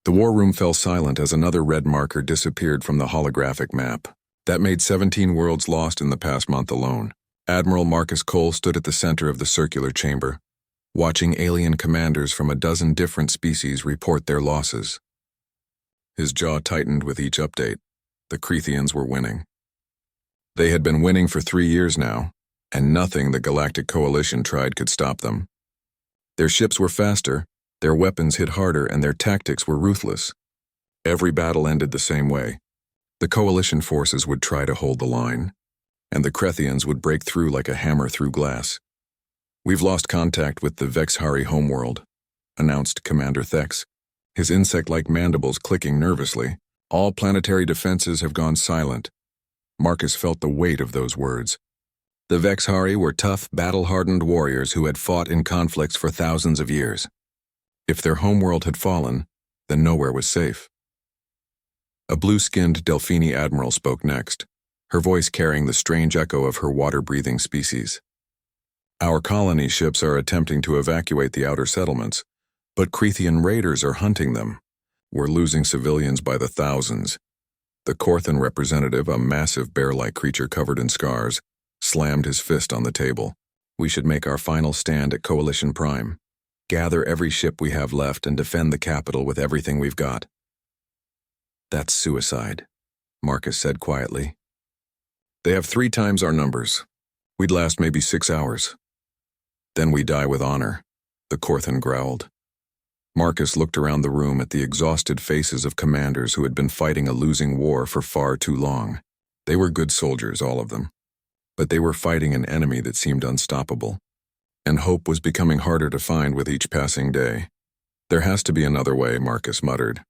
The war room fell silent as another red marker disappeared from the holographic map. That made 17 worlds lost in the past month alone. Admiral Marcus Cole stood at the center of the circular chamber, watching alien commanders from a dozen different species report their losses. His jaw tightened with each update. The Creathians were winning. They had been winning for 3 years now, and nothing the Galactic Coalition tried could stop them. Their ships were faster, their weapons hit harder, and their tactics were ruthless. Every battle ended the same way. The Coalition forces would try to hold the line, and the Creathians would break through like a hammer through glass. "We've lost contact with the Vexhari homeworld," announced Commander Thex, his insect-like mandibles clicking nervously. "All planetary defenses have gone silent." Marcus felt the weight of those words. The Vexhari were tough, battle-hardened warriors who had fought in conflicts for thousands of years. If their homeworld had fallen, then nowhere was safe. A blue-skinned Delphini admiral spoke next, her voice carrying the strange echo of her water-breathing species. "Our colony ships are attempting to evacuate the outer settlements, but Creathian raiders are hunting them. We're losing civilians by the thousands." The Corthan representative, a massive bear-like creature covered in scars, slammed his fist on the table. "We should make our final stand at Coalition Prime. Gather every ship we have left and defend the capital with everything we've got." "That's suicide," Marcus said quietly. "They have 3 times our numbers. We'd last maybe 6 hours. Then we die with honor," the Corthan growled. Marcus looked around the room at the exhausted faces of commanders who had been fighting a losing war for far too long. They were good soldiers, all of them. But they were fighting an enemy that seemed unstoppable. And hope was becoming harder to find with each passing day. "There has to be another way," Marcus muttered.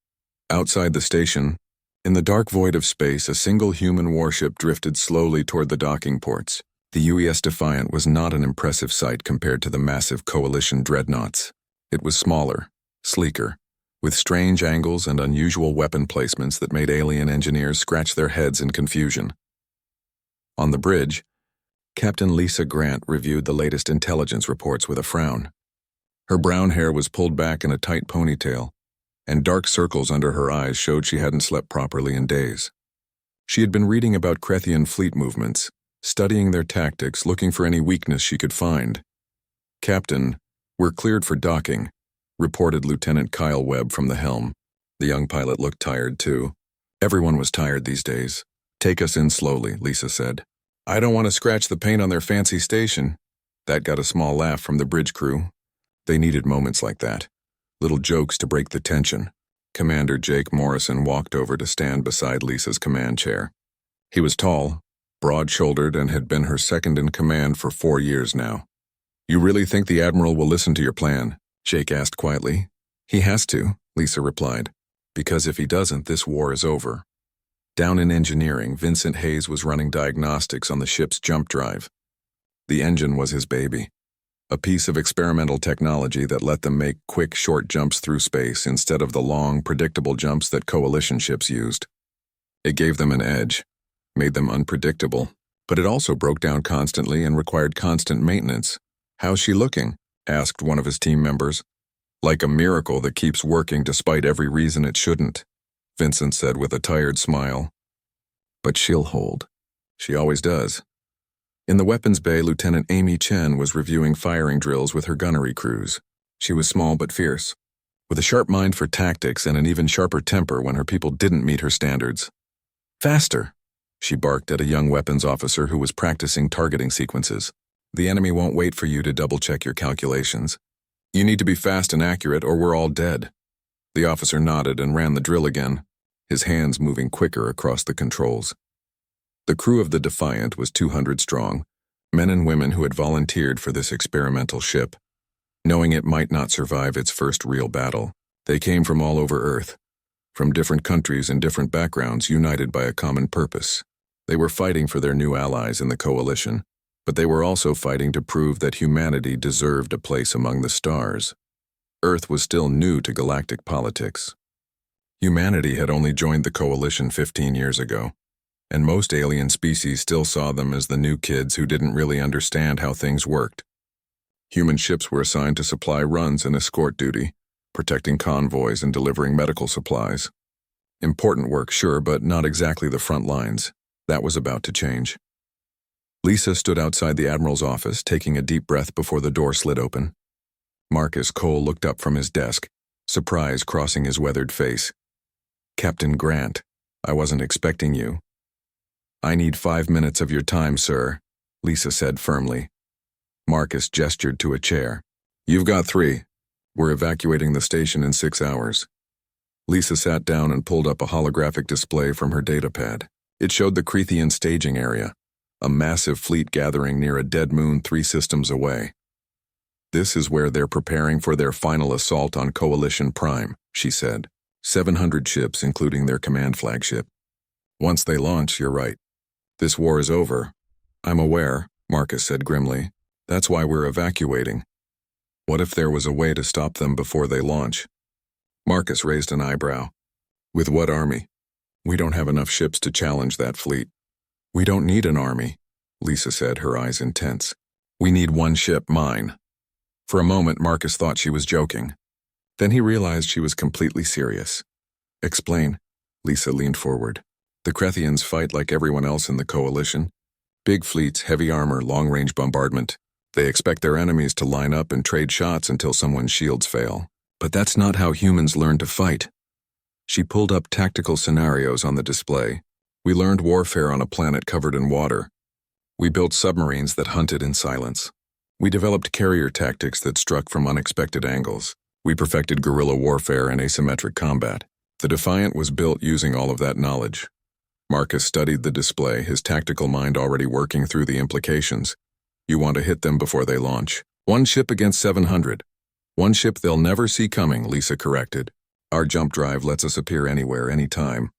Outside the station, in the dark void of space, a single human warship drifted slowly toward the docking ports. The UES Defiant was not an impressive sight compared to the massive Coalition dreadnoughts. It was smaller, sleeker, with strange angles and unusual weapon placements that made alien engineers scratch their heads in confusion. On the bridge, Captain Lisa Grant reviewed the latest intelligence reports with a frown. Her brown hair was pulled back in a tight ponytail, and dark circles under her eyes showed she hadn't slept properly in days. She had been reading about Creathian fleet movements, studying their tactics, looking for any weakness she could find. "Captain, we're cleared for docking," reported Lieutenant Kyle Webb from the helm. The young pilot looked tired, too. Everyone was tired these days. "Take us in slowly," Lisa said. "I don't want to scratch the paint on their fancy station." That got a small laugh from the bridge crew. They needed moments like that. Little jokes to break the tension. Commander Jake Morrison walked over to stand beside Lisa's command chair. He was tall, broad-shouldered, and had been her second in command for 4 years now. "You really think the Admiral will listen to your plan?" Jake asked quietly. "He has to," Lisa replied, "because if he doesn't, this war is over." Down in engineering, Vincent Hayes was running diagnostics on the ship's jump drive. The engine was his baby, a piece of experimental technology that let them make quick, short jumps through space instead of the long, predictable jumps that Coalition ships used. It gave them an edge, made them unpredictable, but it also broke down constantly and required constant maintenance. "How's she looking?" asked one of his team members. "Like a miracle that keeps working despite every reason it shouldn't," Vincent said with a tired smile. "But she'll hold. She always does." In the weapons bay, Lieutenant Amy Chen was reviewing firing drills with her gunnery crews. She was small but fierce, with a sharp mind for tactics and an even sharper temper when her people didn't meet her standards. "Faster!" she barked at a young weapons officer who was practicing targeting sequences. "The enemy won't wait for you to double-check your calculations. You need to be fast and accurate or we're all dead." The officer nodded and ran the drill again, his hands moving quicker across the controls. The crew of the Defiant was 200 strong, men and women who had volunteered for this experimental ship. Knowing it might not survive its first real battle, they came from all over Earth, from different countries and different backgrounds, united by a common purpose. They were fighting for their new allies in the Coalition, but they were also fighting to prove that humanity deserved a place among the stars. Earth was still new to galactic politics. Humanity had only joined the Coalition 15 years ago, and most alien species still saw them as the new kids who didn't really understand how things worked. Human ships were assigned to supply runs and escort duty, protecting convoys and delivering medical supplies. Important work, sure, but not exactly the front lines. That was about to change. Lisa stood outside the Admiral's office, taking a deep breath before the door slid open. Marcus Cole looked up from his desk, surprise crossing his weathered face. "Captain Grant, I wasn't expecting you." "I need 5 minutes of your time, sir," Lisa said firmly. Marcus gestured to a chair. "You've got 3. We're evacuating the station in 6 hours. Lisa sat down and pulled up a holographic display from her datapad. It showed the Crethean staging area, a massive fleet gathering near a dead moon 3 systems away. "This is where they're preparing for their final assault on Coalition Prime," she said. 700 ships, including their command flagship. "Once they launch, you're right. This war is over." "I'm aware," Marcus said grimly. "That's why we're evacuating." "What if there was a way to stop them before they launch?" Marcus raised an eyebrow. "With what army? We don't have enough ships to challenge that fleet." "We don't need an army," Lisa said, her eyes intense. "We need 1 ship, mine." For a moment, Marcus thought she was joking. Then he realized she was completely serious. "Explain." Lisa leaned forward. "The Crethians fight like everyone else in the Coalition. Big fleets, heavy armor, long-range bombardment. They expect their enemies to line up and trade shots until someone's shields fail. But that's not how humans learn to fight." She pulled up tactical scenarios on the display. "We learned warfare on a planet covered in water. We built submarines that hunted in silence. We developed carrier tactics that struck from unexpected angles. We perfected guerrilla warfare and asymmetric combat. The Defiant was built using all of that knowledge." Marcus studied the display, his tactical mind already working through the implications. "You want to hit them before they launch. 1 ship against 700. 1 ship they'll never see coming," Lisa corrected. "Our jump drive lets us appear anywhere, anytime.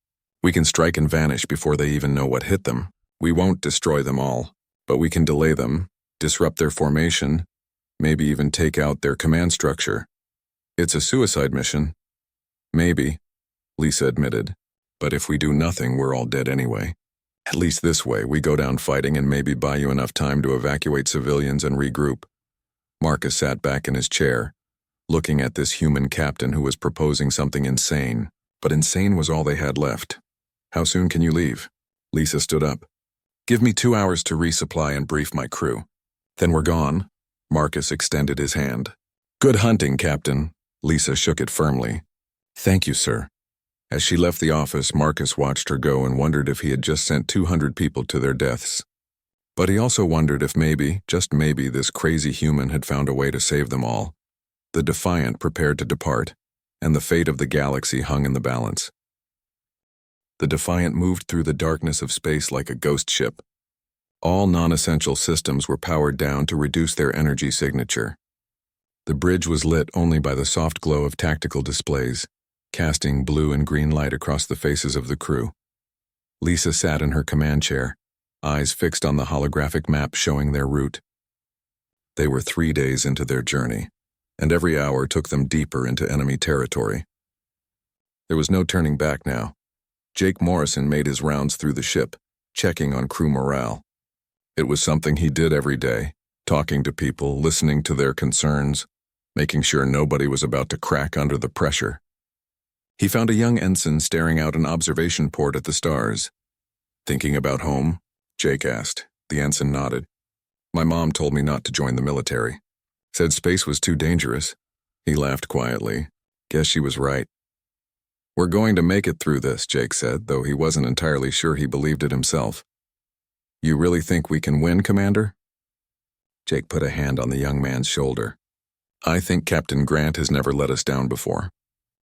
We can strike and vanish before they even know what hit them. We won't destroy them all, but we can delay them, disrupt their formation, maybe even take out their command structure. It's a suicide mission." "Maybe," Lisa admitted. "But if we do nothing, we're all dead anyway. At least this way, we go down fighting and maybe buy you enough time to evacuate civilians and regroup." Marcus sat back in his chair, looking at this human captain who was proposing something insane, but insane was all they had left. "How soon can you leave?" Lisa stood up. "Give me 2 hours to resupply and brief my crew. Then we're gone." Marcus extended his hand. "Good hunting, Captain." Lisa shook it firmly. "Thank you, sir." As she left the office, Marcus watched her go and wondered if he had just sent 200 people to their deaths. But he also wondered if maybe, just maybe, this crazy human had found a way to save them all. The Defiant prepared to depart, and the fate of the galaxy hung in the balance. The Defiant moved through the darkness of space like a ghost ship. All non-essential systems were powered down to reduce their energy signature. The bridge was lit only by the soft glow of tactical displays, casting blue and green light across the faces of the crew. Lisa sat in her command chair, eyes fixed on the holographic map showing their route. They were 3 days into their journey, and every hour took them deeper into enemy territory. There was no turning back now. Jake Morrison made his rounds through the ship, checking on crew morale. It was something he did every day, talking to people, listening to their concerns, making sure nobody was about to crack under the pressure. He found a young ensign staring out an observation port at the stars. "Thinking about home?" Jake asked. The ensign nodded. "My mom told me not to join the military. Said space was too dangerous." He laughed quietly. "Guess she was right." "We're going to make it through this," Jake said, though he wasn't entirely sure he believed it himself. "You really think we can win, Commander?" Jake put a hand on the young man's shoulder. "I think Captain Grant has never let us down before.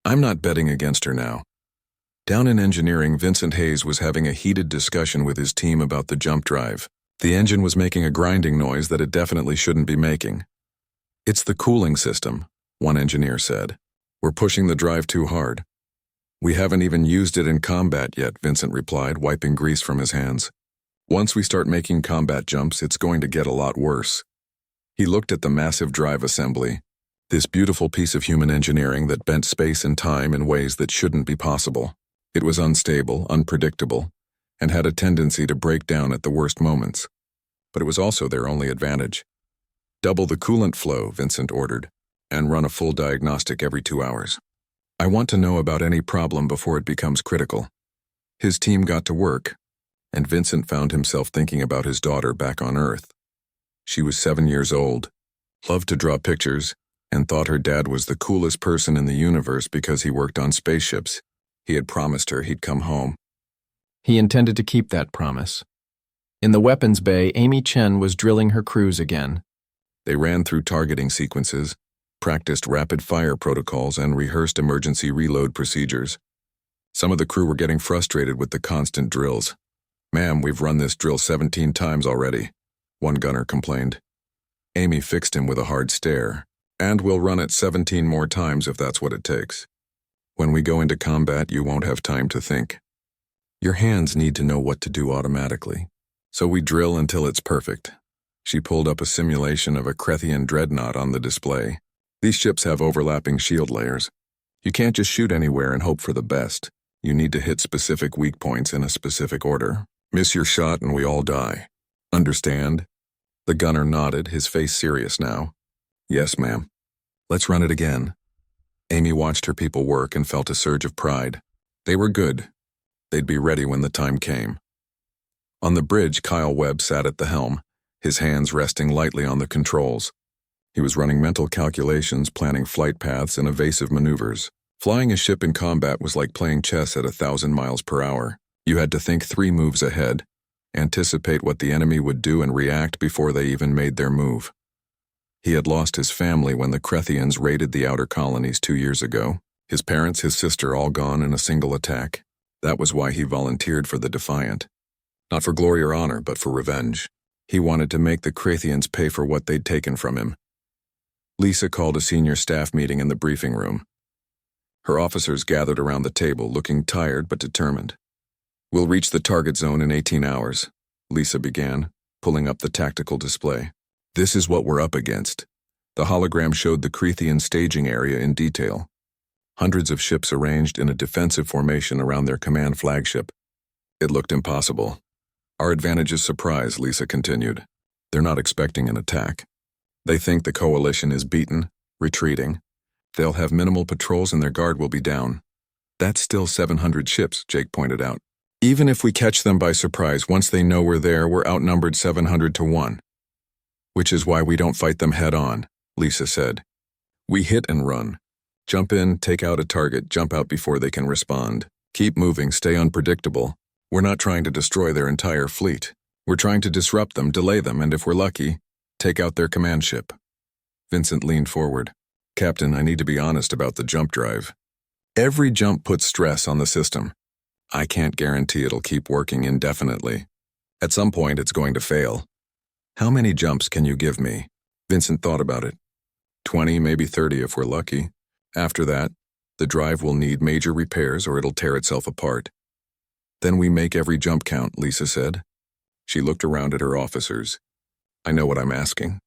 I'm not betting against her now." Down in engineering, Vincent Hayes was having a heated discussion with his team about the jump drive. The engine was making a grinding noise that it definitely shouldn't be making. "It's the cooling system," one engineer said. "We're pushing the drive too hard." "We haven't even used it in combat yet," Vincent replied, wiping grease from his hands. "Once we start making combat jumps, it's going to get a lot worse." He looked at the massive drive assembly, this beautiful piece of human engineering that bent space and time in ways that shouldn't be possible. It was unstable, unpredictable, and had a tendency to break down at the worst moments. But it was also their only advantage. "Double the coolant flow," Vincent ordered. and run a full diagnostic every 2 hours. I want to know about any problem before it becomes critical. His team got to work, and Vincent found himself thinking about his daughter back on Earth. She was 7 years old, loved to draw pictures, and thought her dad was the coolest person in the universe because he worked on spaceships. He had promised her he'd come home. He intended to keep that promise. In the weapons bay, Amy Chen was drilling her crews again. They ran through targeting sequences, practiced rapid-fire protocols, and rehearsed emergency reload procedures. Some of the crew were getting frustrated with the constant drills. "Ma'am, we've run this drill 17 times already," one gunner complained. Amy fixed him with a hard stare. "And we'll run it 17 more times if that's what it takes. When we go into combat, you won't have time to think. Your hands need to know what to do automatically. So we drill until it's perfect." She pulled up a simulation of a Krethian dreadnought on the display. "These ships have overlapping shield layers. You can't just shoot anywhere and hope for the best. You need to hit specific weak points in a specific order. Miss your shot and we all die. Understand?" The gunner nodded, his face serious now. "Yes, ma'am." "Let's run it again." Amy watched her people work and felt a surge of pride. They were good. They'd be ready when the time came. On the bridge, Kyle Webb sat at the helm, his hands resting lightly on the controls. He was running mental calculations, planning flight paths and evasive maneuvers. Flying a ship in combat was like playing chess at 1,000 miles per hour. You had to think 3 moves ahead, anticipate what the enemy would do and react before they even made their move. He had lost his family when the Krethians raided the outer colonies 2 years ago. His parents, his sister, all gone in a single attack. That was why he volunteered for the Defiant. Not for glory or honor, but for revenge. He wanted to make the Krethians pay for what they'd taken from him. Lisa called a senior staff meeting in the briefing room. Her officers gathered around the table, looking tired but determined. "We'll reach the target zone in 18 hours, Lisa began, pulling up the tactical display. "This is what we're up against." The hologram showed the Krethian staging area in detail. Hundreds of ships arranged in a defensive formation around their command flagship. It looked impossible. "Our advantage is surprise," Lisa continued. "They're not expecting an attack. They think the coalition is beaten, retreating. They'll have minimal patrols and their guard will be down." "That's still 700 ships," Jake pointed out. "Even if we catch them by surprise, once they know we're there, we're outnumbered 700 to 1. "Which is why we don't fight them head on," Lisa said. "We hit and run. Jump in, take out a target, jump out before they can respond. Keep moving, stay unpredictable. We're not trying to destroy their entire fleet. We're trying to disrupt them, delay them, and if we're lucky, take out their command ship." Vincent leaned forward. "Captain, I need to be honest about the jump drive. Every jump puts stress on the system. I can't guarantee it'll keep working indefinitely. At some point, it's going to fail. How many jumps can you give me?" Vincent thought about it. 20, maybe 30 if we're lucky. After that, the drive will need major repairs or it'll tear itself apart. "Then we make every jump count," Lisa said. She looked around at her officers. "I know what I'm asking.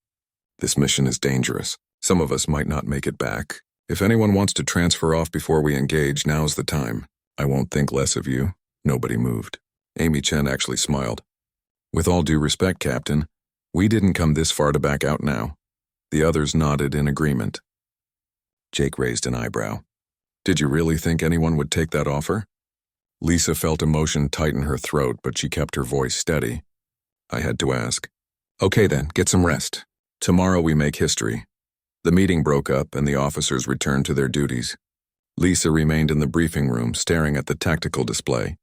This mission is dangerous. Some of us might not make it back. If anyone wants to transfer off before we engage, now's the time. I won't think less of you." Nobody moved. Amy Chen actually smiled. "With all due respect, Captain, we didn't come this far to back out now." The others nodded in agreement. Jake raised an eyebrow. "Did you really think anyone would take that offer?" Lisa felt emotion tighten her throat, but she kept her voice steady. "I had to ask." "Okay then, get some rest. Tomorrow we make history." The meeting broke up and the officers returned to their duties. Lisa remained in the briefing room, staring at the tactical display.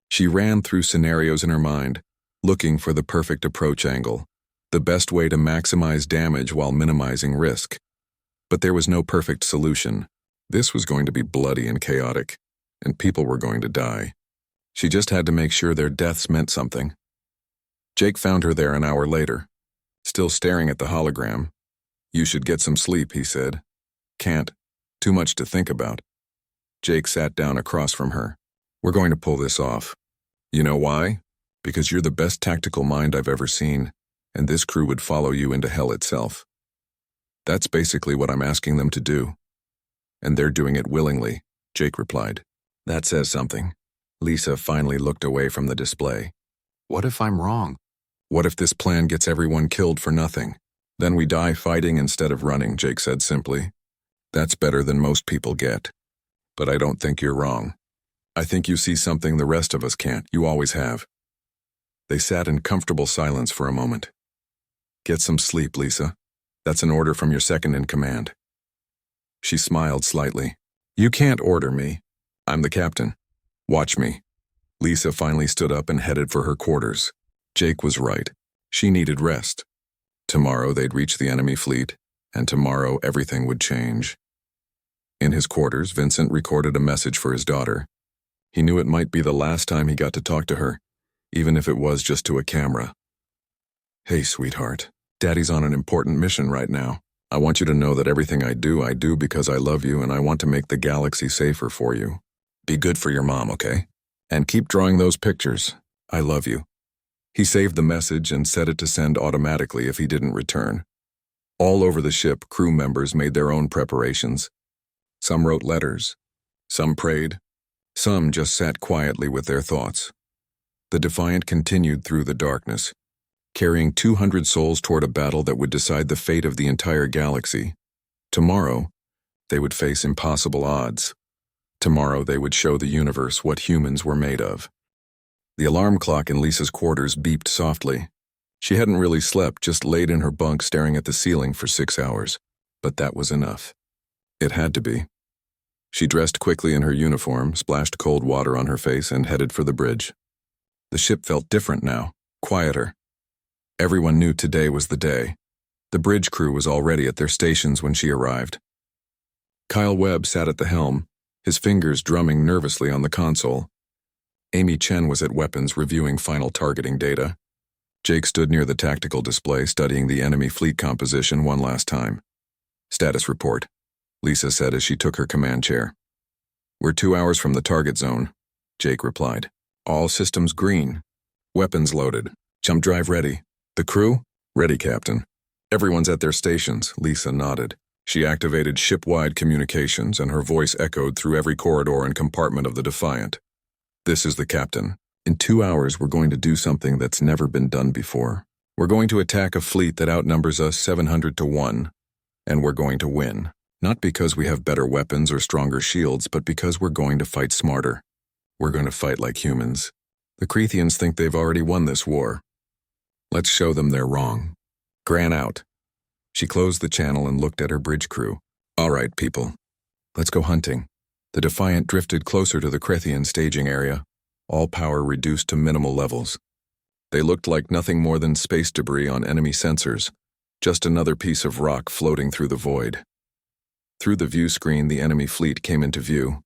She ran through scenarios in her mind, looking for the perfect approach angle, the best way to maximize damage while minimizing risk. But there was no perfect solution. This was going to be bloody and chaotic, and people were going to die. She just had to make sure their deaths meant something. Jake found her there an hour later, still staring at the hologram. "You should get some sleep," he said. "Can't. Too much to think about." Jake sat down across from her. "We're going to pull this off. You know why? Because you're the best tactical mind I've ever seen, and this crew would follow you into hell itself. That's basically what I'm asking them to do. And they're doing it willingly," Jake replied. "That says something." Lisa finally looked away from the display. "What if I'm wrong? What if this plan gets everyone killed for nothing? Then we die fighting instead of running," Jake said simply. That's better than most people get. But I don't think you're wrong. I think you see something the rest of us can't. You always have. They sat in comfortable silence for a moment. Get some sleep, Lisa. That's an order from your second in command. She smiled slightly. You can't order me. I'm the captain. Watch me. Lisa finally stood up and headed for her quarters. Jake was right. She needed rest. Tomorrow they'd reach the enemy fleet, and tomorrow everything would change. In his quarters, Vincent recorded a message for his daughter. He knew it might be the last time he got to talk to her, even if it was just to a camera. Hey, sweetheart. Daddy's on an important mission right now. I want you to know that everything I do because I love you and I want to make the galaxy safer for you. Be good for your mom, okay? And keep drawing those pictures. I love you. He saved the message and set it to send automatically if he didn't return. All over the ship, crew members made their own preparations. Some wrote letters. Some prayed. Some just sat quietly with their thoughts. The Defiant continued through the darkness, carrying 200 souls toward a battle that would decide the fate of the entire galaxy. Tomorrow, they would face impossible odds. Tomorrow, they would show the universe what humans were made of. The alarm clock in Lisa's quarters beeped softly. She hadn't really slept, just laid in her bunk staring at the ceiling for 6 hours. But that was enough. It had to be. She dressed quickly in her uniform, splashed cold water on her face, and headed for the bridge. The ship felt different now, quieter. Everyone knew today was the day. The bridge crew was already at their stations when she arrived. Kyle Webb sat at the helm, his fingers drumming nervously on the console. Amy Chen was at weapons reviewing final targeting data. Jake stood near the tactical display studying the enemy fleet composition one last time. Status report, Lisa said as she took her command chair. We're 2 hours from the target zone, Jake replied. All systems green. Weapons loaded. Jump drive ready. The crew? Ready, Captain. Everyone's at their stations, Lisa nodded. She activated ship-wide communications and her voice echoed through every corridor and compartment of the Defiant. This is the captain. In 2 hours, we're going to do something that's never been done before. We're going to attack a fleet that outnumbers us 700 to 1, and we're going to win. Not because we have better weapons or stronger shields, but because we're going to fight smarter. We're going to fight like humans. The Crethians think they've already won this war. Let's show them they're wrong. Gran out. She closed the channel and looked at her bridge crew. All right, people. Let's go hunting. The Defiant drifted closer to the Crethian staging area, all power reduced to minimal levels. They looked like nothing more than space debris on enemy sensors, just another piece of rock floating through the void. Through the view screen, the enemy fleet came into view.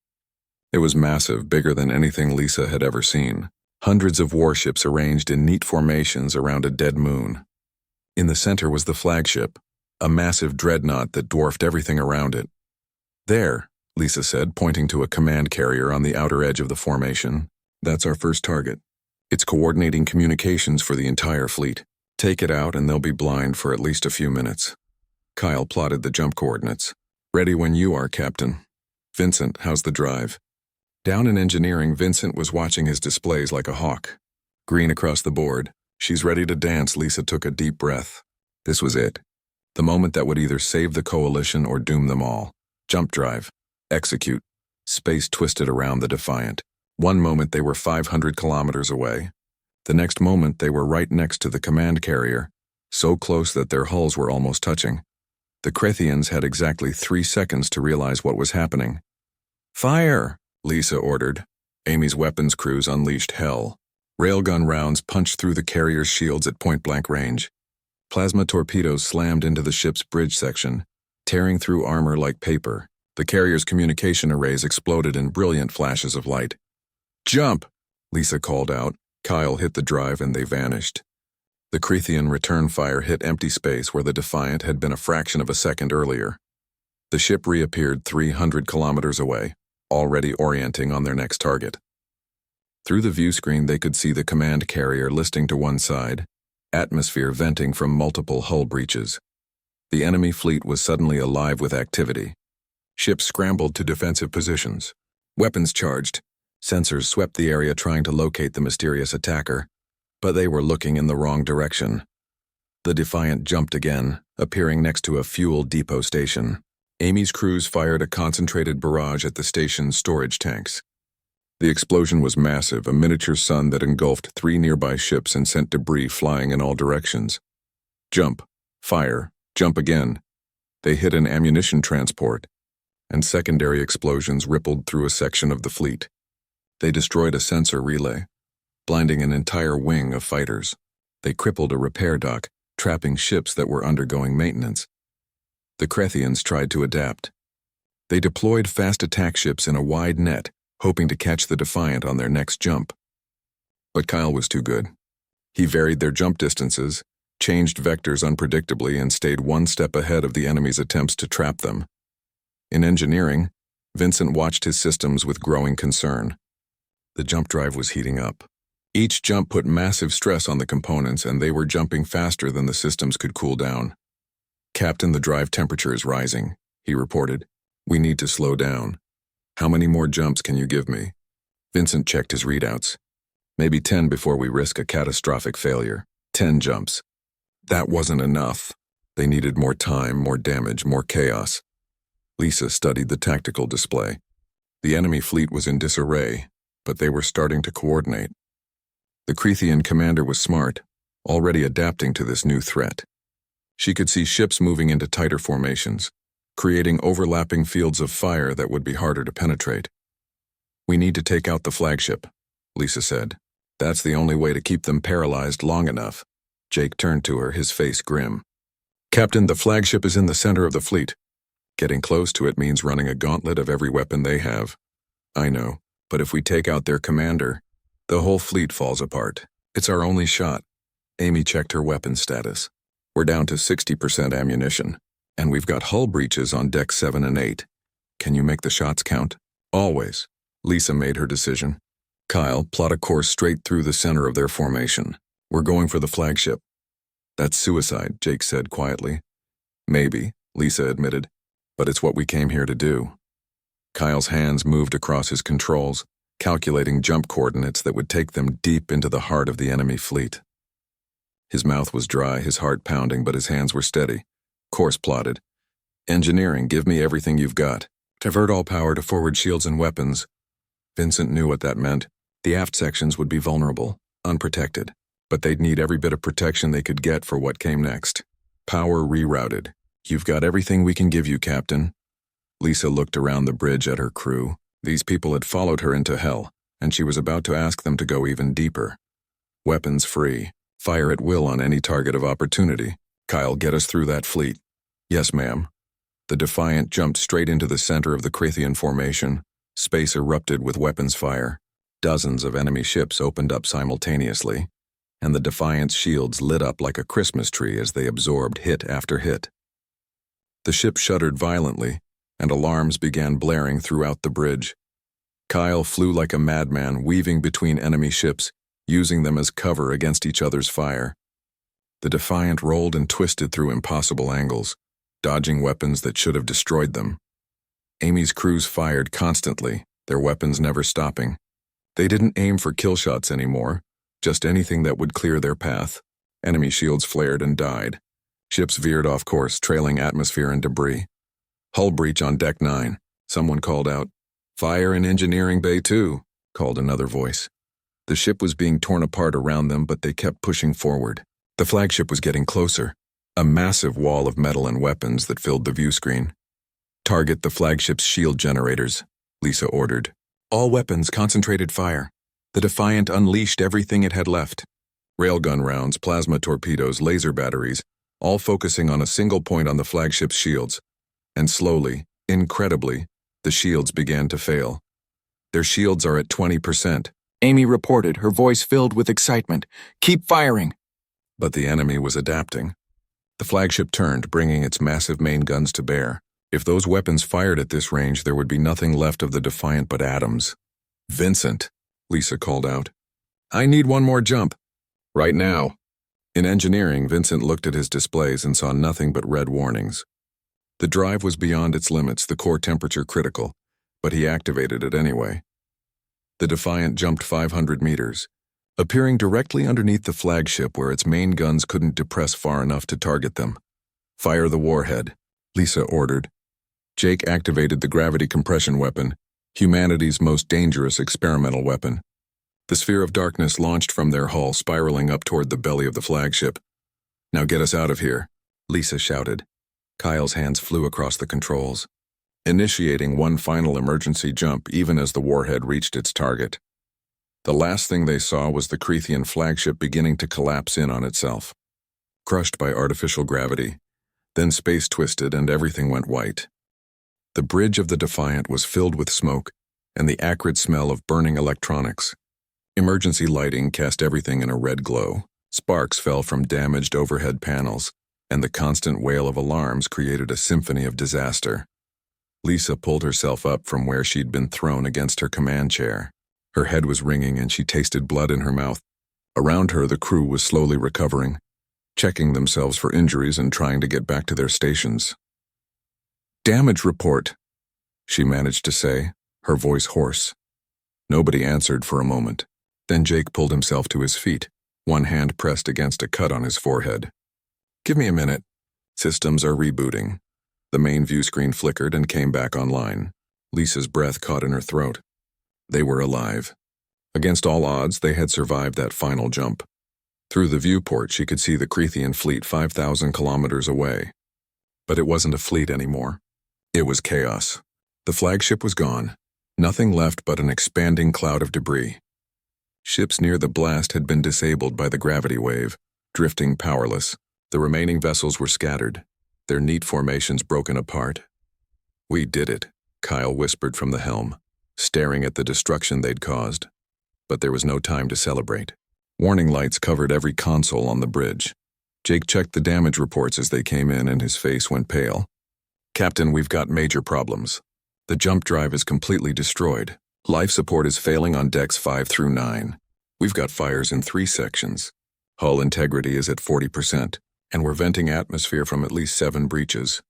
It was massive, bigger than anything Lisa had ever seen. Hundreds of warships arranged in neat formations around a dead moon. In the center was the flagship, a massive dreadnought that dwarfed everything around it. There, Lisa said, pointing to a command carrier on the outer edge of the formation. That's our first target. It's coordinating communications for the entire fleet. Take it out and they'll be blind for at least a few minutes. Kyle plotted the jump coordinates. Ready when you are, Captain. Vincent, how's the drive? Down in engineering, Vincent was watching his displays like a hawk. Green across the board. She's ready to dance. Lisa took a deep breath. This was it. The moment that would either save the coalition or doom them all. Jump drive. Execute. Space twisted around the Defiant. One moment they were 500 kilometers away. The next moment they were right next to the command carrier, so close that their hulls were almost touching. The Crethians had exactly 3 seconds to realize what was happening. Fire! Lisa ordered. Amy's weapons crews unleashed hell. Railgun rounds punched through the carrier's shields at point-blank range. Plasma torpedoes slammed into the ship's bridge section, tearing through armor like paper. The carrier's communication arrays exploded in brilliant flashes of light. Jump! Lisa called out. Kyle hit the drive and they vanished. The Crethian return fire hit empty space where the Defiant had been a fraction of a second earlier. The ship reappeared 300 kilometers away, already orienting on their next target. Through the view screen they could see the command carrier listing to one side, atmosphere venting from multiple hull breaches. The enemy fleet was suddenly alive with activity. Ships scrambled to defensive positions. Weapons charged. Sensors swept the area trying to locate the mysterious attacker, but they were looking in the wrong direction. The Defiant jumped again, appearing next to a fuel depot station. Amy's crews fired a concentrated barrage at the station's storage tanks. The explosion was massive, a miniature sun that engulfed 3 nearby ships and sent debris flying in all directions. Jump, fire, jump again. They hit an ammunition transport, and secondary explosions rippled through a section of the fleet. They destroyed a sensor relay, blinding an entire wing of fighters. They crippled a repair dock, trapping ships that were undergoing maintenance. The Krethians tried to adapt. They deployed fast attack ships in a wide net, hoping to catch the Defiant on their next jump. But Kyle was too good. He varied their jump distances, changed vectors unpredictably, and stayed one step ahead of the enemy's attempts to trap them. In engineering, Vincent watched his systems with growing concern. The jump drive was heating up. Each jump put massive stress on the components, and they were jumping faster than the systems could cool down. "Captain, the drive temperature is rising," he reported. "We need to slow down. How many more jumps can you give me?" Vincent checked his readouts. "Maybe 10 before we risk a catastrophic failure. 10 jumps." That wasn't enough. They needed more time, more damage, more chaos. Lisa studied the tactical display. The enemy fleet was in disarray, but they were starting to coordinate. The Krethian commander was smart, already adapting to this new threat. She could see ships moving into tighter formations, creating overlapping fields of fire that would be harder to penetrate. "We need to take out the flagship," Lisa said. "That's the only way to keep them paralyzed long enough." Jake turned to her, his face grim. "Captain, the flagship is in the center of the fleet. Getting close to it means running a gauntlet of every weapon they have." "I know, but if we take out their commander, the whole fleet falls apart. It's our only shot." Amy checked her weapon status. "We're down to 60% ammunition, and we've got hull breaches on deck 7 and 8. Can you make the shots count?" "Always." Lisa made her decision. "Kyle, plot a course straight through the center of their formation. We're going for the flagship." "That's suicide," Jake said quietly. "Maybe," Lisa admitted, "but it's what we came here to do." Kyle's hands moved across his controls, calculating jump coordinates that would take them deep into the heart of the enemy fleet. His mouth was dry, his heart pounding, but his hands were steady. Course plotted. "Engineering, give me everything you've got. Divert all power to forward shields and weapons." Vincent knew what that meant. The aft sections would be vulnerable, unprotected, but they'd need every bit of protection they could get for what came next. Power rerouted. "You've got everything we can give you, Captain." Lisa looked around the bridge at her crew. These people had followed her into hell, and she was about to ask them to go even deeper. "Weapons free. Fire at will on any target of opportunity. Kyle, get us through that fleet." "Yes, ma'am." The Defiant jumped straight into the center of the Krethian formation. Space erupted with weapons fire. Dozens of enemy ships opened up simultaneously, and the Defiant's shields lit up like a Christmas tree as they absorbed hit after hit. The ship shuddered violently, and alarms began blaring throughout the bridge. Kyle flew like a madman, weaving between enemy ships, using them as cover against each other's fire. The Defiant rolled and twisted through impossible angles, dodging weapons that should have destroyed them. Amy's crews fired constantly, their weapons never stopping. They didn't aim for kill shots anymore, just anything that would clear their path. Enemy shields flared and died. Ships veered off course, trailing atmosphere and debris. "Hull breach on deck 9, someone called out. "Fire in engineering bay 2, called another voice. The ship was being torn apart around them, but they kept pushing forward. The flagship was getting closer, a massive wall of metal and weapons that filled the view screen. "Target the flagship's shield generators," Lisa ordered. All weapons concentrated fire. The Defiant unleashed everything it had left. Railgun rounds, plasma torpedoes, laser batteries, all focusing on a single point on the flagship's shields. And slowly, incredibly, the shields began to fail. "Their shields are at 20%. Amy reported, her voice filled with excitement. "Keep firing." But the enemy was adapting. The flagship turned, bringing its massive main guns to bear. If those weapons fired at this range, there would be nothing left of the Defiant but atoms. "Vincent," Lisa called out. "I need one more jump." "Right now." In engineering, Vincent looked at his displays and saw nothing but red warnings. The drive was beyond its limits, the core temperature critical, but he activated it anyway. The Defiant jumped 500 meters, appearing directly underneath the flagship where its main guns couldn't depress far enough to target them. "Fire the warhead," Lisa ordered. Jake activated the gravity compression weapon, humanity's most dangerous experimental weapon. The sphere of darkness launched from their hull, spiraling up toward the belly of the flagship. "Now get us out of here," Lisa shouted. Kyle's hands flew across the controls, initiating one final emergency jump even as the warhead reached its target. The last thing they saw was the Crethean flagship beginning to collapse in on itself, crushed by artificial gravity. Then space twisted and everything went white. The bridge of the Defiant was filled with smoke and the acrid smell of burning electronics. Emergency lighting cast everything in a red glow. Sparks fell from damaged overhead panels, and the constant wail of alarms created a symphony of disaster. Lisa pulled herself up from where she'd been thrown against her command chair. Her head was ringing and she tasted blood in her mouth. Around her, the crew was slowly recovering, checking themselves for injuries and trying to get back to their stations. "Damage report," she managed to say, her voice hoarse. Nobody answered for a moment. Then Jake pulled himself to his feet, one hand pressed against a cut on his forehead. "Give me a minute. Systems are rebooting." The main view screen flickered and came back online. Lisa's breath caught in her throat. They were alive. Against all odds, they had survived that final jump. Through the viewport, she could see the Crethean fleet 5,000 kilometers away. But it wasn't a fleet anymore. It was chaos. The flagship was gone. Nothing left but an expanding cloud of debris. Ships near the blast had been disabled by the gravity wave, drifting powerless. The remaining vessels were scattered, their neat formations broken apart. "We did it," Kyle whispered from the helm, staring at the destruction they'd caused. But there was no time to celebrate. Warning lights covered every console on the bridge. Jake checked the damage reports as they came in and his face went pale. "Captain, we've got major problems. The jump drive is completely destroyed. Life support is failing on decks 5 through 9. We've got fires in 3 sections. Hull integrity is at 40%, and we're venting atmosphere from at least 7 breaches.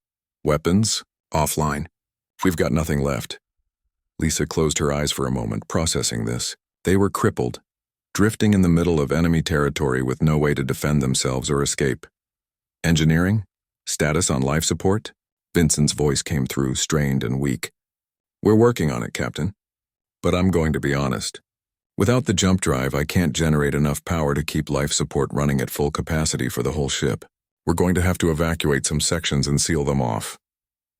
Weapons? Offline. We've got nothing left." Lisa closed her eyes for a moment, processing this. They were crippled, drifting in the middle of enemy territory with no way to defend themselves or escape. "Engineering? Status on life support?" Vincent's voice came through, strained and weak. "We're working on it, Captain. But I'm going to be honest. Without the jump drive, I can't generate enough power to keep life support running at full capacity for the whole ship. We're going to have to evacuate some sections and seal them off."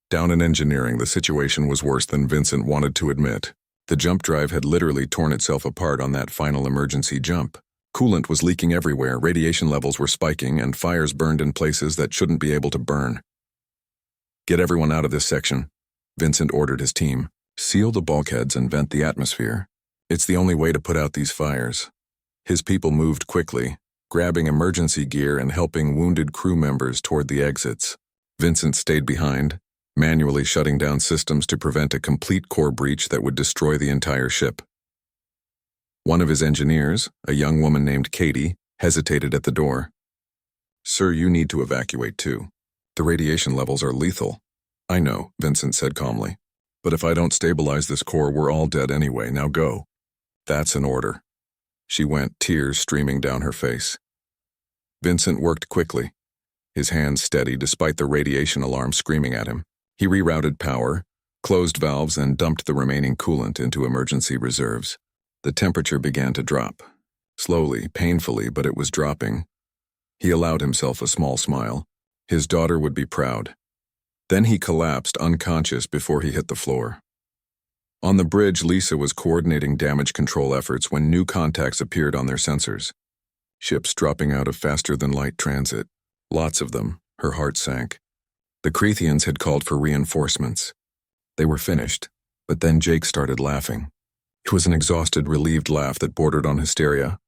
Down in engineering, the situation was worse than Vincent wanted to admit. The jump drive had literally torn itself apart on that final emergency jump. Coolant was leaking everywhere, radiation levels were spiking, and fires burned in places that shouldn't be able to burn. "Get everyone out of this section," Vincent ordered his team. "Seal the bulkheads and vent the atmosphere. It's the only way to put out these fires." His people moved quickly, grabbing emergency gear and helping wounded crew members toward the exits. Vincent stayed behind, manually shutting down systems to prevent a complete core breach that would destroy the entire ship. One of his engineers, a young woman named Katie, hesitated at the door. "Sir, you need to evacuate too. The radiation levels are lethal." "I know," Vincent said calmly. "But if I don't stabilize this core, we're all dead anyway. Now go." "That's an order." She went, tears streaming down her face. Vincent worked quickly, his hands steady despite the radiation alarm screaming at him. He rerouted power, closed valves, and dumped the remaining coolant into emergency reserves. The temperature began to drop. Slowly, painfully, but it was dropping. He allowed himself a small smile. His daughter would be proud. Then he collapsed unconscious before he hit the floor. On the bridge, Lisa was coordinating damage control efforts when new contacts appeared on their sensors. Ships dropping out of faster-than-light transit. Lots of them. Her heart sank. The Crethians had called for reinforcements. They were finished, but then Jake started laughing. It was an exhausted, relieved laugh that bordered on hysteria.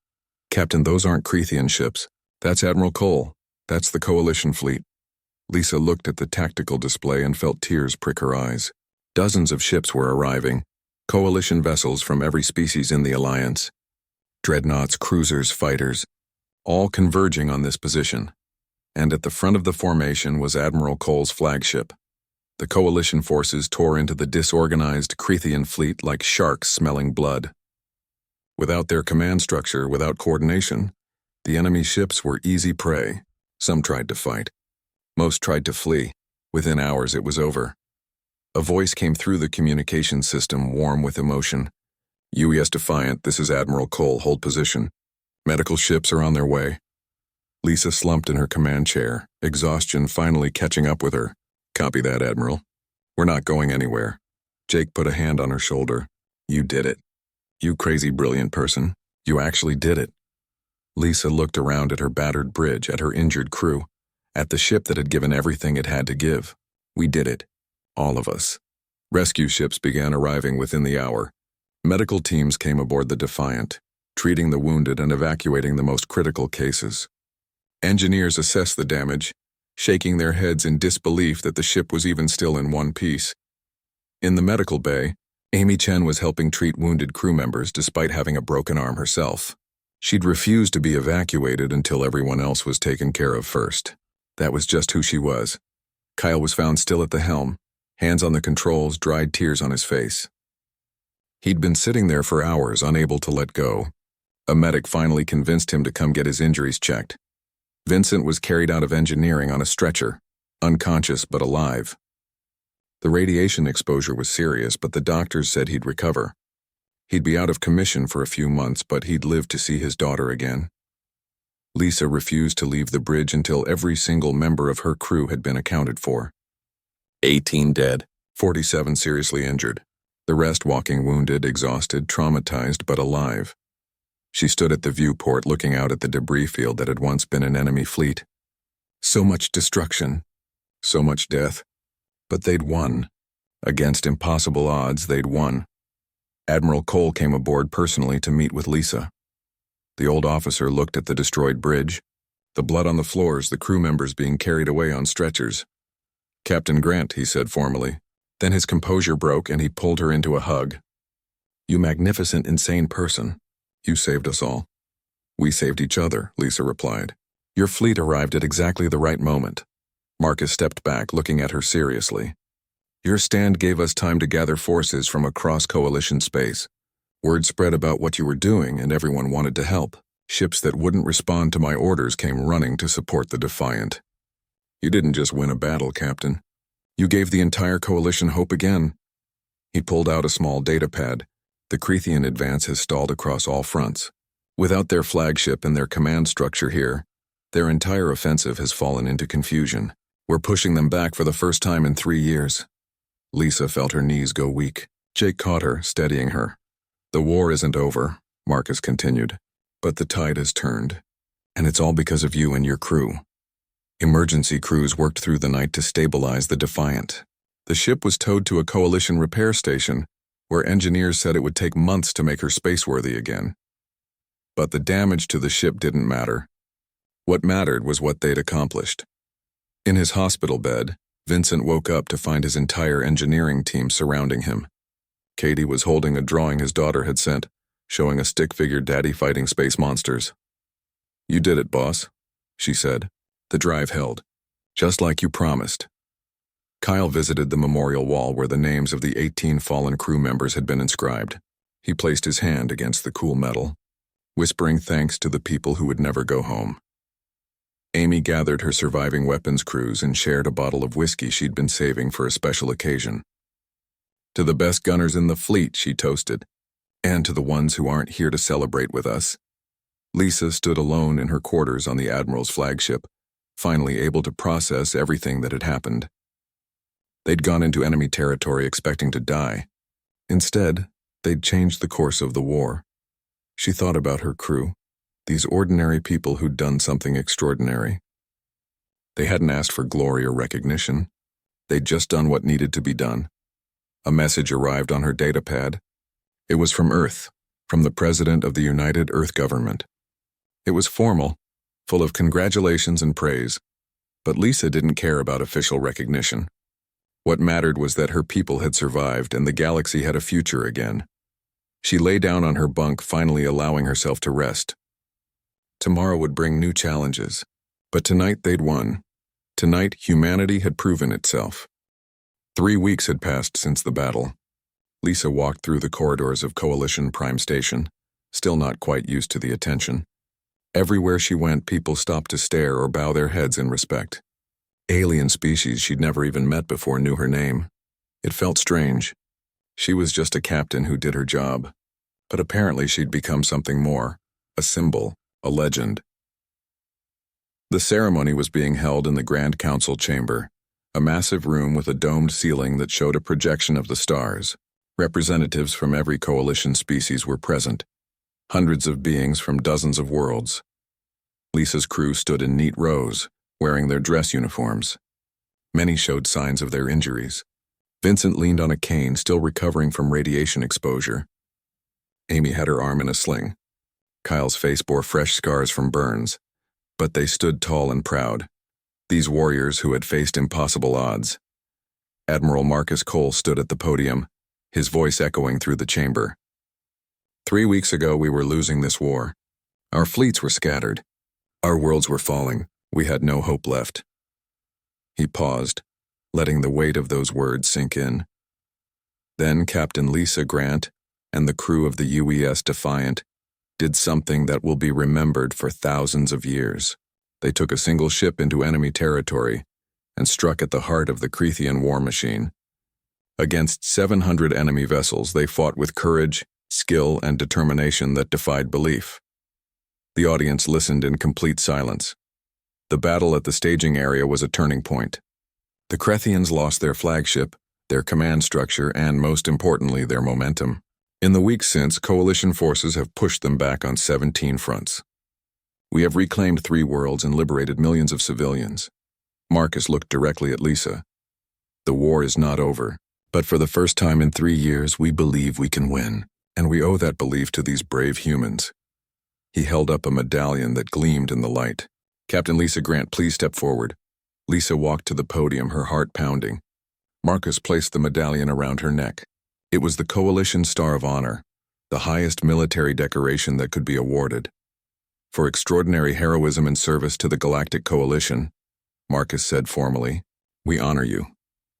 "Captain, those aren't Crethian ships. That's Admiral Cole. That's the Coalition fleet." Lisa looked at the tactical display and felt tears prick her eyes. Dozens of ships were arriving, Coalition vessels from every species in the Alliance. Dreadnoughts, cruisers, fighters, all converging on this position. And at the front of the formation was Admiral Cole's flagship. The Coalition forces tore into the disorganized Crethian fleet like sharks smelling blood. Without their command structure, without coordination, the enemy ships were easy prey. Some tried to fight. Most tried to flee. Within hours it was over. A voice came through the communication system, warm with emotion. UES Defiant, this is Admiral Cole, hold position. Medical ships are on their way. Lisa slumped in her command chair, exhaustion finally catching up with her. Copy that, Admiral. We're not going anywhere. Jake put a hand on her shoulder. You did it. You crazy brilliant person. You actually did it. Lisa looked around at her battered bridge, at her injured crew, at the ship that had given everything it had to give. We did it. All of us. Rescue ships began arriving within the hour. Medical teams came aboard the Defiant, treating the wounded and evacuating the most critical cases. Engineers assessed the damage, shaking their heads in disbelief that the ship was even still in one piece. In the medical bay, Amy Chen was helping treat wounded crew members despite having a broken arm herself. She'd refused to be evacuated until everyone else was taken care of first. That was just who she was. Kyle was found still at the helm, hands on the controls, dried tears on his face. He'd been sitting there for hours, unable to let go. A medic finally convinced him to come get his injuries checked. Vincent was carried out of engineering on a stretcher, unconscious but alive. The radiation exposure was serious, but the doctors said he'd recover. He'd be out of commission for a few months, but he'd live to see his daughter again. Lisa refused to leave the bridge until every single member of her crew had been accounted for. 18 dead, 47 seriously injured. The rest walking wounded, exhausted, traumatized, but alive. She stood at the viewport looking out at the debris field that had once been an enemy fleet. So much destruction, so much death. But they'd won. Against impossible odds, they'd won. Admiral Cole came aboard personally to meet with Lisa. The old officer looked at the destroyed bridge, the blood on the floors, the crew members being carried away on stretchers. Captain Grant, he said formally. Then his composure broke and he pulled her into a hug. You magnificent, insane person. You saved us all. We saved each other, Lisa replied. Your fleet arrived at exactly the right moment. Marcus stepped back, looking at her seriously. Your stand gave us time to gather forces from across coalition space. Word spread about what you were doing and everyone wanted to help. Ships that wouldn't respond to my orders came running to support the Defiant. You didn't just win a battle, Captain. You gave the entire coalition hope again. He pulled out a small data pad. The Crethean advance has stalled across all fronts. Without their flagship and their command structure here, their entire offensive has fallen into confusion. We're pushing them back for the first time in 3 years. Lisa felt her knees go weak. Jake caught her, steadying her. The war isn't over, Marcus continued, but the tide has turned, and it's all because of you and your crew. Emergency crews worked through the night to stabilize the Defiant. The ship was towed to a coalition repair station, where engineers said it would take months to make her spaceworthy again. But the damage to the ship didn't matter. What mattered was what they'd accomplished. In his hospital bed, Vincent woke up to find his entire engineering team surrounding him. Katie was holding a drawing his daughter had sent, showing a stick-figure daddy fighting space monsters. You did it, boss, she said. The drive held, just like you promised. Kyle visited the memorial wall where the names of the 18 fallen crew members had been inscribed. He placed his hand against the cool metal, whispering thanks to the people who would never go home. Amy gathered her surviving weapons crews and shared a bottle of whiskey she'd been saving for a special occasion. To the best gunners in the fleet, she toasted, and to the ones who aren't here to celebrate with us. Lisa stood alone in her quarters on the Admiral's flagship, finally able to process everything that had happened. They'd gone into enemy territory expecting to die. Instead, they'd changed the course of the war. She thought about her crew, these ordinary people who'd done something extraordinary. They hadn't asked for glory or recognition. They'd just done what needed to be done. A message arrived on her datapad. It was from Earth, from the President of the United Earth Government. It was formal, full of congratulations and praise, but Lisa didn't care about official recognition. What mattered was that her people had survived and the galaxy had a future again. She lay down on her bunk, finally allowing herself to rest. Tomorrow would bring new challenges, but tonight they'd won. Tonight, humanity had proven itself. 3 weeks had passed since the battle. Lisa walked through the corridors of Coalition Prime Station, still not quite used to the attention. Everywhere she went, people stopped to stare or bow their heads in respect. Alien species she'd never even met before knew her name. It felt strange. She was just a captain who did her job. But apparently she'd become something more, a symbol, a legend. The ceremony was being held in the Grand Council chamber, a massive room with a domed ceiling that showed a projection of the stars. Representatives from every coalition species were present, hundreds of beings from dozens of worlds. Lisa's crew stood in neat rows, wearing their dress uniforms. Many showed signs of their injuries. Vincent leaned on a cane, still recovering from radiation exposure. Amy had her arm in a sling. Kyle's face bore fresh scars from burns, but they stood tall and proud, these warriors who had faced impossible odds. Admiral Marcus Cole stood at the podium, his voice echoing through the chamber. 3 weeks ago, we were losing this war. Our fleets were scattered. Our worlds were falling. We had no hope left. He paused, letting the weight of those words sink in. Then Captain Lisa Grant and the crew of the UES Defiant did something that will be remembered for thousands of years. They took a single ship into enemy territory and struck at the heart of the Crethean war machine. Against 700 enemy vessels, they fought with courage, skill, and determination that defied belief. The audience listened in complete silence. The battle at the staging area was a turning point. The Cretheans lost their flagship, their command structure, and most importantly, their momentum. In the weeks since, coalition forces have pushed them back on 17 fronts. We have reclaimed 3 worlds and liberated millions of civilians. Marcus looked directly at Lisa. The war is not over, but for the first time in 3 years, we believe we can win, and we owe that belief to these brave humans. He held up a medallion that gleamed in the light. Captain Lisa Grant, please step forward. Lisa walked to the podium, her heart pounding. Marcus placed the medallion around her neck. It was the Coalition Star of Honor, the highest military decoration that could be awarded. For extraordinary heroism and service to the Galactic Coalition, Marcus said formally, we honor you.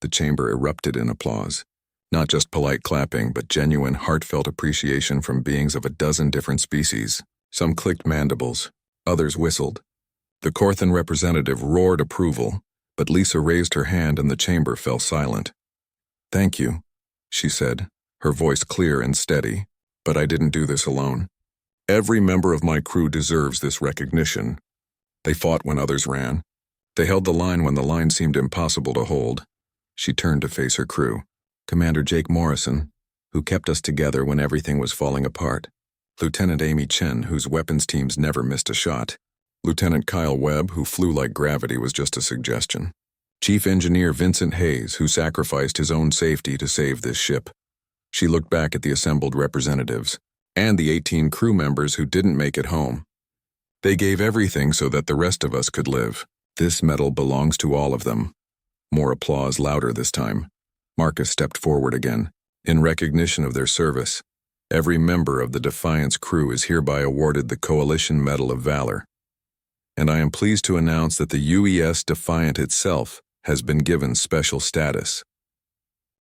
The chamber erupted in applause. Not just polite clapping, but genuine, heartfelt appreciation from beings of a dozen different species. Some clicked mandibles, others whistled. The Corthan representative roared approval, but Lisa raised her hand and the chamber fell silent. Thank you, she said, her voice clear and steady, but I didn't do this alone. Every member of my crew deserves this recognition. They fought when others ran. They held the line when the line seemed impossible to hold. She turned to face her crew. Commander Jake Morrison, who kept us together when everything was falling apart. Lieutenant Amy Chen, whose weapons teams never missed a shot. Lieutenant Kyle Webb, who flew like gravity, was just a suggestion. Chief Engineer Vincent Hayes, who sacrificed his own safety to save this ship. She looked back at the assembled representatives, and the 18 crew members who didn't make it home. They gave everything so that the rest of us could live. This medal belongs to all of them. More applause, louder this time. Marcus stepped forward again. In recognition of their service, every member of the Defiance crew is hereby awarded the Coalition Medal of Valor. And I am pleased to announce that the UES Defiant itself has been given special status.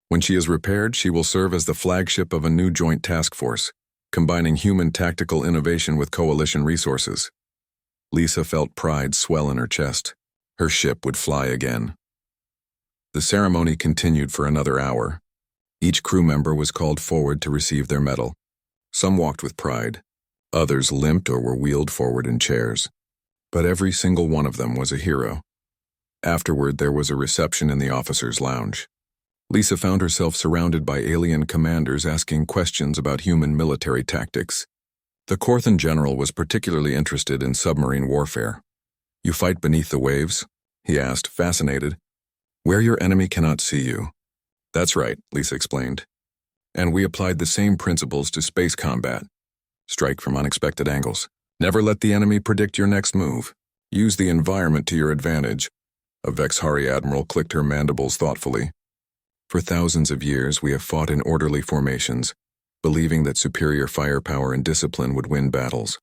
When she is repaired, she will serve as the flagship of a new joint task force, combining human tactical innovation with coalition resources. Lisa felt pride swell in her chest. Her ship would fly again. The ceremony continued for another hour. Each crew member was called forward to receive their medal. Some walked with pride. Others limped or were wheeled forward in chairs. But every single one of them was a hero. Afterward, there was a reception in the officers' lounge. Lisa found herself surrounded by alien commanders asking questions about human military tactics. The Corthan general was particularly interested in submarine warfare. You fight beneath the waves? He asked, fascinated. Where your enemy cannot see you. That's right, Lisa explained. And we applied the same principles to space combat. Strike from unexpected angles. Never let the enemy predict your next move. Use the environment to your advantage. A Vexhari admiral clicked her mandibles thoughtfully. For thousands of years, we have fought in orderly formations, believing that superior firepower and discipline would win battles.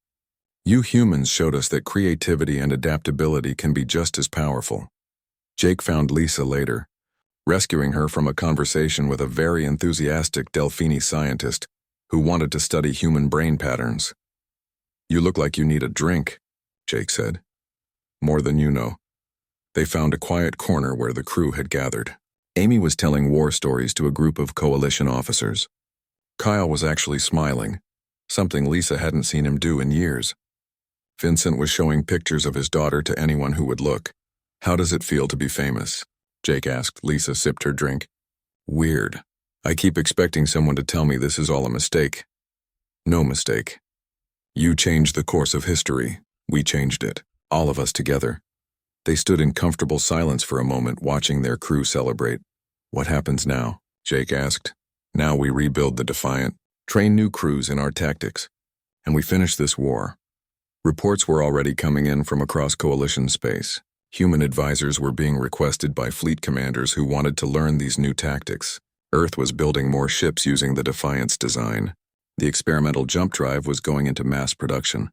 You humans showed us that creativity and adaptability can be just as powerful. Jake found Lisa later, rescuing her from a conversation with a very enthusiastic Delphini scientist who wanted to study human brain patterns. You look like you need a drink, Jake said. More than you know. They found a quiet corner where the crew had gathered. Amy was telling war stories to a group of coalition officers. Kyle was actually smiling, something Lisa hadn't seen him do in years. Vincent was showing pictures of his daughter to anyone who would look. "How does it feel to be famous?" Jake asked. Lisa sipped her drink. "Weird. I keep expecting someone to tell me this is all a mistake." "No mistake. You changed the course of history. We changed it. All of us together." They stood in comfortable silence for a moment, watching their crew celebrate. "What happens now?" Jake asked. "Now we rebuild the Defiant, train new crews in our tactics, and we finish this war." Reports were already coming in from across coalition space. Human advisors were being requested by fleet commanders who wanted to learn these new tactics. Earth was building more ships using the Defiant's design. The experimental jump drive was going into mass production.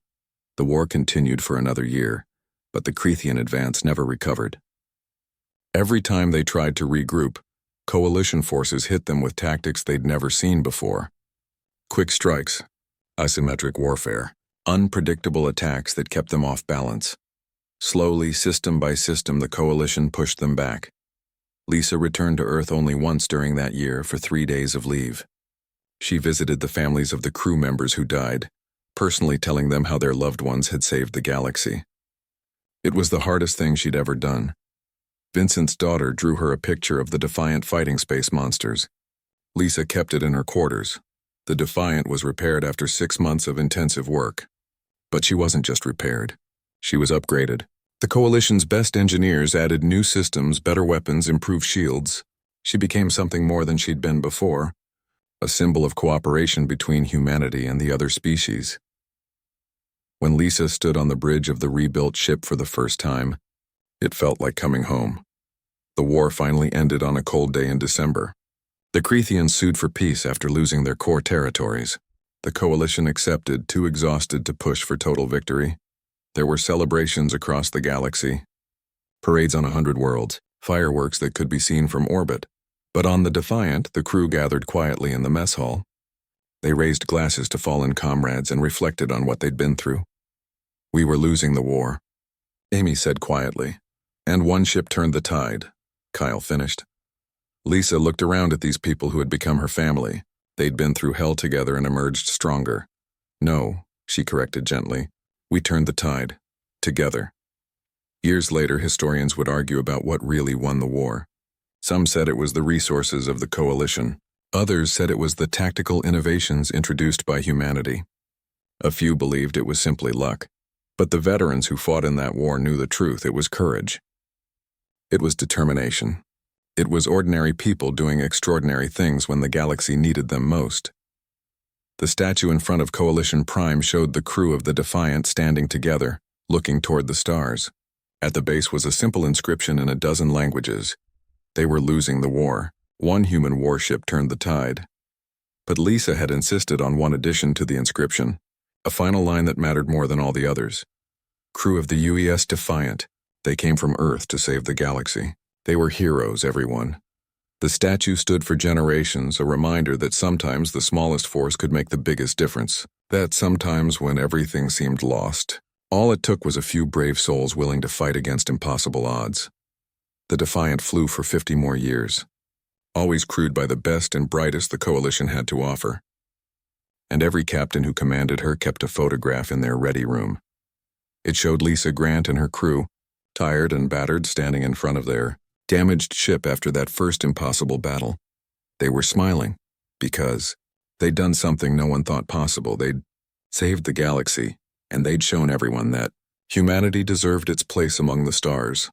The war continued for another year, but the Creathian advance never recovered. Every time they tried to regroup, coalition forces hit them with tactics they'd never seen before. Quick strikes, asymmetric warfare, unpredictable attacks that kept them off balance. Slowly, system by system, the coalition pushed them back. Lisa returned to Earth only once during that year for 3 days of leave. She visited the families of the crew members who died, personally telling them how their loved ones had saved the galaxy. It was the hardest thing she'd ever done. Vincent's daughter drew her a picture of the Defiant fighting space monsters. Lisa kept it in her quarters. The Defiant was repaired after 6 months of intensive work. But she wasn't just repaired. She was upgraded. The Coalition's best engineers added new systems, better weapons, improved shields. She became something more than she'd been before, a symbol of cooperation between humanity and the other species. When Lisa stood on the bridge of the rebuilt ship for the first time, it felt like coming home. The war finally ended on a cold day in December. The Creathians sued for peace after losing their core territories. The Coalition accepted, too exhausted to push for total victory. There were celebrations across the galaxy, parades on 100 worlds, fireworks that could be seen from orbit. But on the Defiant, the crew gathered quietly in the mess hall. They raised glasses to fallen comrades and reflected on what they'd been through. "We were losing the war," Amy said quietly. "And one ship turned the tide," Kyle finished. Lisa looked around at these people who had become her family. They'd been through hell together and emerged stronger. "No," she corrected gently. "We turned the tide. Together." Years later, historians would argue about what really won the war. Some said it was the resources of the Coalition. Others said it was the tactical innovations introduced by humanity. A few believed it was simply luck. But the veterans who fought in that war knew the truth. It was courage. It was determination. It was ordinary people doing extraordinary things when the galaxy needed them most. The statue in front of Coalition Prime showed the crew of the Defiant standing together, looking toward the stars. At the base was a simple inscription in a dozen languages. They were losing the war. One human warship turned the tide. But Lisa had insisted on one addition to the inscription, a final line that mattered more than all the others. "Crew of the UES Defiant. They came from Earth to save the galaxy. They were heroes, everyone." The statue stood for generations, a reminder that sometimes the smallest force could make the biggest difference. That sometimes when everything seemed lost, all it took was a few brave souls willing to fight against impossible odds. The Defiant flew for 50 more years, always crewed by the best and brightest the Coalition had to offer. And every captain who commanded her kept a photograph in their ready room. It showed Lisa Grant and her crew, tired and battered, standing in front of their damaged ship after that first impossible battle. They were smiling, because they'd done something no one thought possible. They'd saved the galaxy, and they'd shown everyone that humanity deserved its place among the stars.